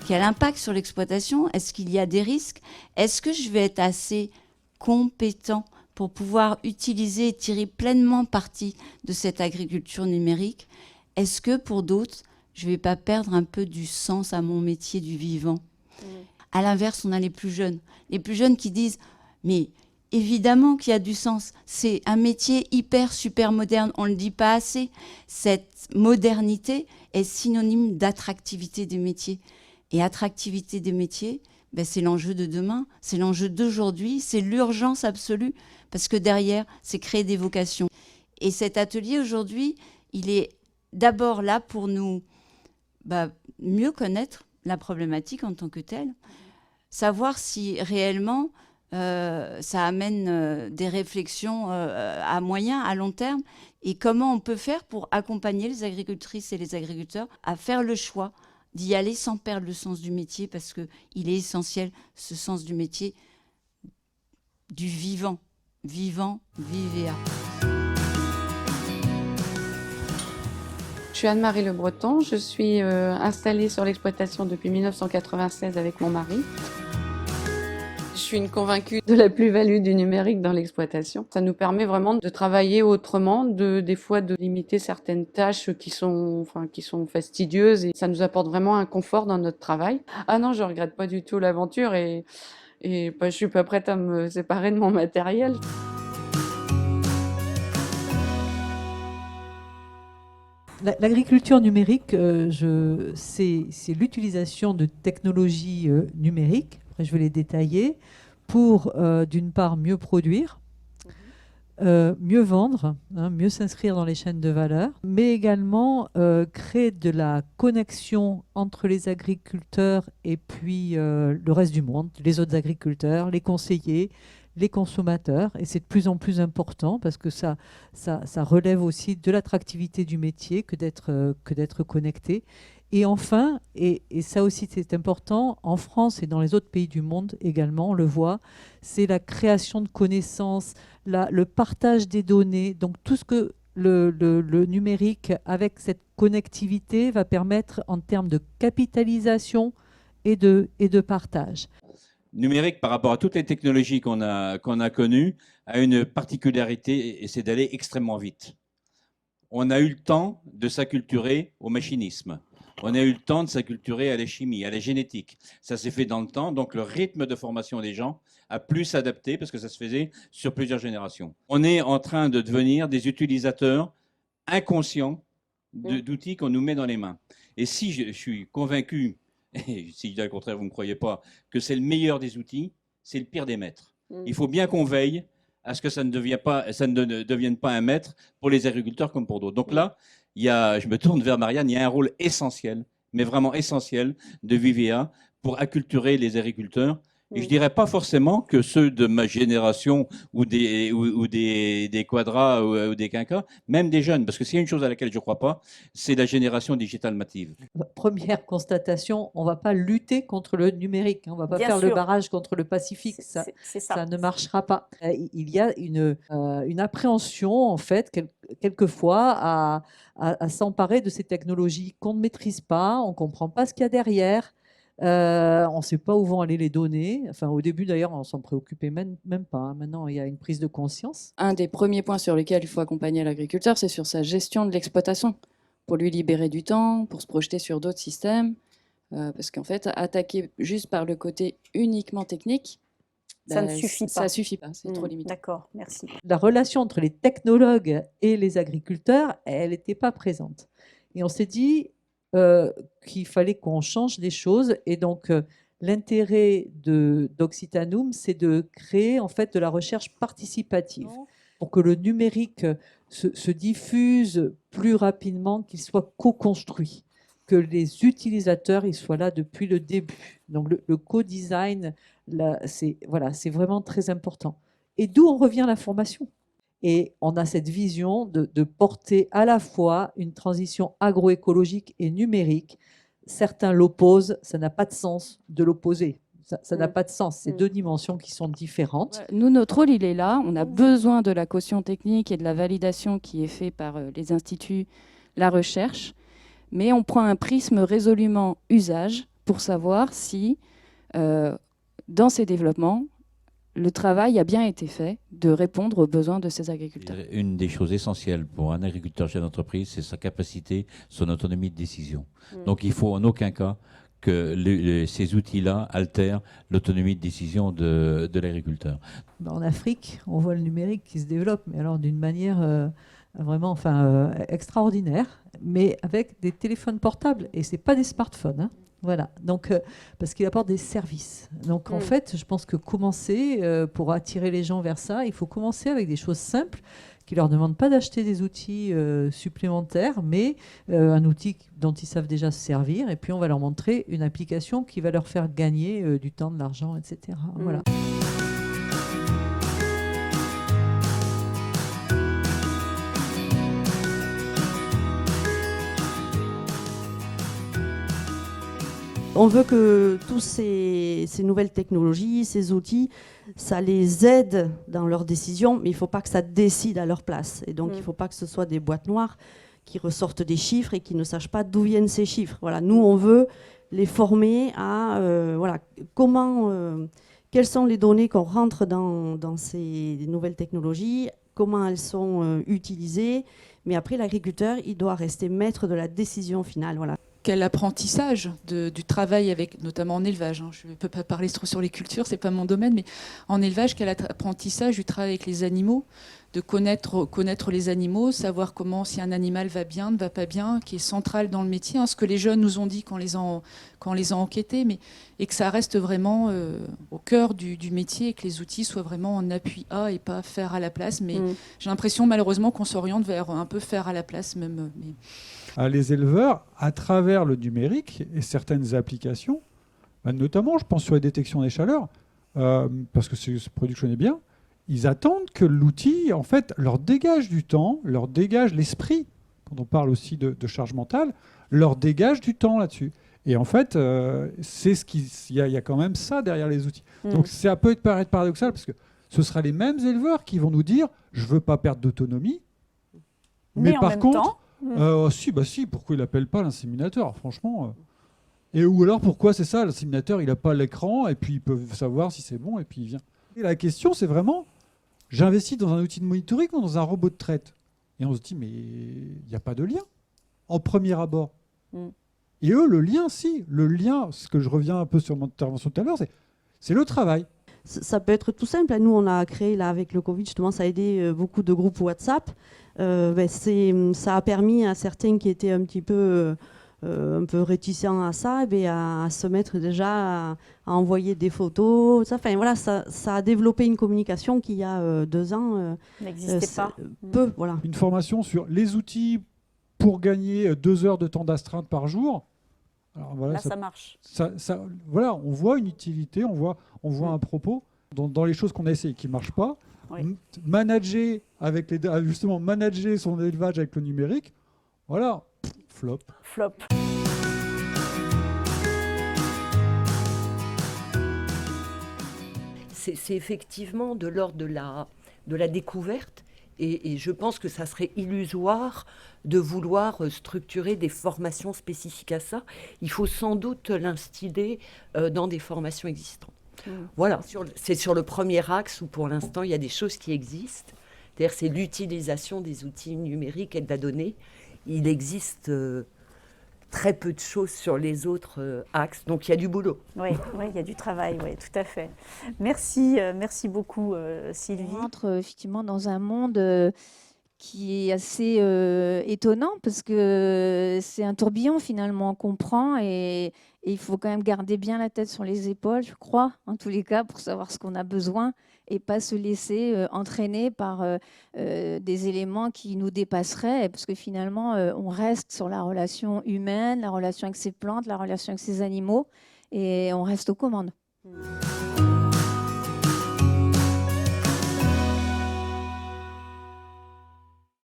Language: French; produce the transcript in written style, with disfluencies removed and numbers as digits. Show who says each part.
Speaker 1: Quel impact sur l'exploitation? Est-ce qu'il y a des risques? Est-ce que je vais être assez compétent pour pouvoir utiliser et tirer pleinement parti de cette agriculture numérique? Est-ce que pour d'autres, je ne vais pas perdre un peu du sens à mon métier du vivant? À l'inverse, on a les plus jeunes. Les plus jeunes qui disent « mais évidemment qu'il y a du sens, c'est un métier hyper, super moderne, on ne le dit pas assez. Cette modernité est synonyme d'attractivité des métiers. Et attractivité des métiers, ben c'est l'enjeu de demain, c'est l'enjeu d'aujourd'hui, c'est l'urgence absolue, parce que derrière, c'est créer des vocations. Et cet atelier aujourd'hui, il est d'abord là pour nous mieux connaître la problématique en tant que telle, savoir si réellement ça amène des réflexions à moyen, à long terme, et comment on peut faire pour accompagner les agricultrices et les agriculteurs à faire le choix d'y aller sans perdre le sens du métier, parce qu'il est essentiel, ce sens du métier, du vivant. Vivant, vivea.
Speaker 2: Je suis Anne-Marie Le Breton, je suis installée sur l'exploitation depuis 1996 avec mon mari. Je suis une convaincue de la plus-value du numérique dans l'exploitation. Ça nous permet vraiment de travailler autrement, des fois de limiter certaines tâches qui sont fastidieuses, et ça nous apporte vraiment un confort dans notre travail. Ah non, je regrette pas du tout l'aventure, et je suis pas prête à me séparer de mon matériel.
Speaker 3: L'agriculture numérique, c'est l'utilisation de technologies numériques, après je vais les détailler, pour d'une part mieux produire, mieux vendre, mieux s'inscrire dans les chaînes de valeur, mais également créer de la connexion entre les agriculteurs et puis le reste du monde, les autres agriculteurs, les conseillers, les consommateurs. Et c'est de plus en plus important parce que ça relève aussi de l'attractivité du métier que d'être connecté. Et enfin, et ça aussi c'est important, en France et dans les autres pays du monde également, on le voit, c'est la création de connaissances, le partage des données, donc tout ce que le numérique avec cette connectivité va permettre en termes de capitalisation et de partage.
Speaker 4: Numérique, par rapport à toutes les technologies qu'on a connues, a une particularité, et c'est d'aller extrêmement vite. On a eu le temps de s'acculturer au machinisme. On a eu le temps de s'acculturer à la chimie, à la génétique. Ça s'est fait dans le temps, donc le rythme de formation des gens a plus s'adapté parce que ça se faisait sur plusieurs générations. On est en train de devenir des utilisateurs inconscients d'outils qu'on nous met dans les mains. Et si je suis convaincu, et si au contraire vous ne me croyez pas, que c'est le meilleur des outils, c'est le pire des maîtres. Il faut bien qu'on veille à ce que ça ne devienne pas un maître pour les agriculteurs comme pour d'autres. Donc là, je me tourne vers Marianne, il y a un rôle essentiel, mais vraiment essentiel, de Vivea pour acculturer les agriculteurs. Et je ne dirais pas forcément que ceux de ma génération ou des quadras ou des quinquas, même des jeunes, parce que s'il y a une chose à laquelle je ne crois pas, c'est la génération digitale native.
Speaker 3: Première constatation, on ne va pas lutter contre le numérique, on ne va pas faire le barrage contre le Pacifique, ça ne marchera pas. Il y a une appréhension, en fait, quelquefois, à s'emparer de ces technologies qu'on ne maîtrise pas, on ne comprend pas ce qu'il y a derrière. On ne sait pas où vont aller les données. Enfin, au début, d'ailleurs, on s'en préoccupait même pas. Maintenant, il y a une prise de conscience.
Speaker 2: Un des premiers points sur lesquels il faut accompagner l'agriculteur, c'est sur sa gestion de l'exploitation, pour lui libérer du temps, pour se projeter sur d'autres systèmes. Parce qu'en fait, attaquer juste par le côté uniquement technique,
Speaker 5: ça ne suffit pas.
Speaker 2: Ça suffit pas, c'est trop limité.
Speaker 5: D'accord, merci.
Speaker 3: La relation entre les technologues et les agriculteurs, elle n'était pas présente. Et on s'est dit qu'il fallait qu'on change des choses. Et donc, l'intérêt d'Occitanum, c'est de créer en fait de la recherche participative pour que le numérique se diffuse plus rapidement, qu'il soit co-construit, que les utilisateurs ils soient là depuis le début. Donc, le co-design, c'est vraiment très important. Et d'où on revient à la formation. Et on a cette vision de porter à la fois une transition agroécologique et numérique. Certains l'opposent, ça n'a pas de sens de l'opposer. Ça n'a pas de sens, c'est deux dimensions qui sont différentes.
Speaker 2: Nous, notre rôle, il est là. On a besoin de la caution technique et de la validation qui est faite par les instituts, la recherche. Mais on prend un prisme résolument usage,
Speaker 6: pour savoir si, dans ces développements, le travail a bien été fait de répondre aux besoins de ces agriculteurs.
Speaker 4: Une des choses essentielles pour un agriculteur chef d'entreprise, c'est sa capacité, son autonomie de décision. Donc il faut en aucun cas que ces outils-là altèrent l'autonomie de décision de l'agriculteur.
Speaker 3: En Afrique, on voit le numérique qui se développe, mais alors d'une manière vraiment extraordinaire, mais avec des téléphones portables, et ce n'est pas des smartphones. Hein. Voilà, donc parce qu'il apporte des services. Donc en fait, je pense que pour attirer les gens vers ça, il faut commencer avec des choses simples qui ne leur demandent pas d'acheter des outils supplémentaires, mais un outil dont ils savent déjà se servir. Et puis on va leur montrer une application qui va leur faire gagner du temps, de l'argent, etc. Voilà.
Speaker 7: On veut que tous ces nouvelles technologies, ces outils, ça les aide dans leurs décisions, mais il ne faut pas que ça décide à leur place. Et donc, il ne faut pas que ce soit des boîtes noires qui ressortent des chiffres et qui ne sachent pas d'où viennent ces chiffres. Voilà, nous, on veut les former à quelles sont les données qu'on rentre dans ces nouvelles technologies, comment elles sont utilisées. Mais après, l'agriculteur, il doit rester maître de la décision finale. Voilà.
Speaker 6: Quel apprentissage du travail notamment en élevage. Hein. Je ne peux pas parler trop sur les cultures, c'est pas mon domaine, mais en élevage, quel apprentissage du travail avec les animaux, de connaître les animaux, savoir si un animal va bien, ne va pas bien, qui est central dans le métier, hein, ce que les jeunes nous ont dit quand on les a enquêtés, et que ça reste vraiment au cœur du métier et que les outils soient vraiment en appui à et pas faire à la place. Mais j'ai l'impression malheureusement qu'on s'oriente vers un peu faire à la place même.
Speaker 8: Les éleveurs, à travers le numérique et certaines applications, notamment je pense sur la détection des chaleurs, parce que c'est ce produit que je connais bien, ils attendent que l'outil en fait leur dégage du temps, leur dégage l'esprit, quand on parle aussi de charge mentale, leur dégage du temps là-dessus. Et en fait, c'est il y a quand même ça derrière les outils. Donc ça peut paraître paradoxal, parce que ce sera les mêmes éleveurs qui vont nous dire « je ne veux pas perdre d'autonomie », mais par contre... Si, pourquoi il n'appelle pas l'inséminateur, franchement Et ou alors, pourquoi c'est ça, l'inséminateur, il n'a pas l'écran, et puis ils peuvent savoir si c'est bon, et puis il vient. Et la question, c'est vraiment, j'investis dans un outil de monitoring ou dans un robot de traite? Et on se dit, mais il n'y a pas de lien, en premier abord. Et eux, le lien, ce que je reviens un peu sur mon intervention tout à l'heure, c'est le travail.
Speaker 7: Ça peut être tout simple. Nous, on a créé, là, avec le Covid, justement, ça a aidé beaucoup de groupes WhatsApp. Ça a permis à certains qui étaient un peu réticents à ça, à se mettre déjà à envoyer des photos. Ça a développé une communication qui, il y a 2 ans,
Speaker 5: n'existait pas.
Speaker 7: Voilà.
Speaker 8: Une formation sur les outils pour gagner 2 heures de temps d'astreinte par jour. Alors, voilà,
Speaker 5: là, ça marche.
Speaker 8: Voilà, on voit une utilité, on voit un propos dans les choses qu'on a essayé qui ne marchent pas.
Speaker 5: Oui.
Speaker 8: Manager manager son élevage avec le numérique, voilà, flop.
Speaker 9: C'est effectivement de l'ordre de la découverte, et je pense que ça serait illusoire de vouloir structurer des formations spécifiques à ça. Il faut sans doute l'instiller dans des formations existantes. Voilà, c'est sur le premier axe où pour l'instant il y a des choses qui existent. C'est-à-dire c'est l'utilisation des outils numériques et de la donnée. Il existe très peu de choses sur les autres axes, donc il y a du boulot.
Speaker 5: Oui, il y a du travail, oui, tout à fait. Merci beaucoup Sylvie.
Speaker 10: On rentre effectivement dans un monde qui est assez étonnant, parce que c'est un tourbillon finalement qu'on prend, et il faut quand même garder bien la tête sur les épaules, je crois, en tous les cas, pour savoir ce qu'on a besoin et pas se laisser entraîner par des éléments qui nous dépasseraient, parce que finalement, on reste sur la relation humaine, la relation avec ces plantes, la relation avec ces animaux, et on reste aux commandes.